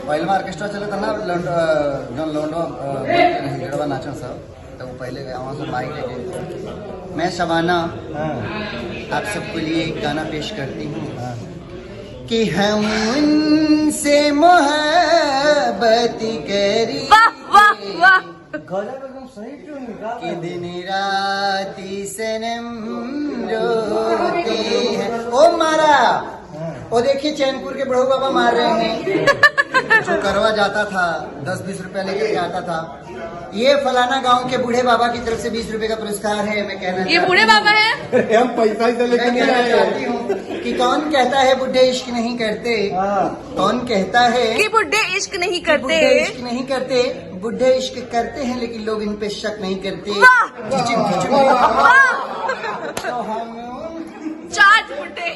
पहले में ऑर्केस्ट्रा चले था ना जौन लोंडो हिजड़वा नाचन सब तो वो पहले गया वहाँ से माइक लेके मैं शबाना आप सबके लिए एक गाना पेश करती हूँ कि हम उनसे मोहब्बत करी कि दिन रात सनम रोते हैं। ओ मारा वो देखिए चैनपुर के बड़ू बाबा मार रहे हैं जो करवा जाता था 10-20 रुपया लेकर के आता था। ये फलाना गांव के बूढ़े बाबा की तरफ से 20 रुपए का पुरस्कार है। मैं कहना ये बूढ़े बाबा है। हम पैसा ही लेकर नहीं आए चाहती हूँ कि कौन कहता है बुढ़े इश्क नहीं करते, कौन कहता है कि बुढ़े इश्क नहीं करते, बुढ़े इश्क नहीं करते, बुढ़े इश्क करते हैं लेकिन लोग इन पे शक नहीं करते। चाट बुढ़े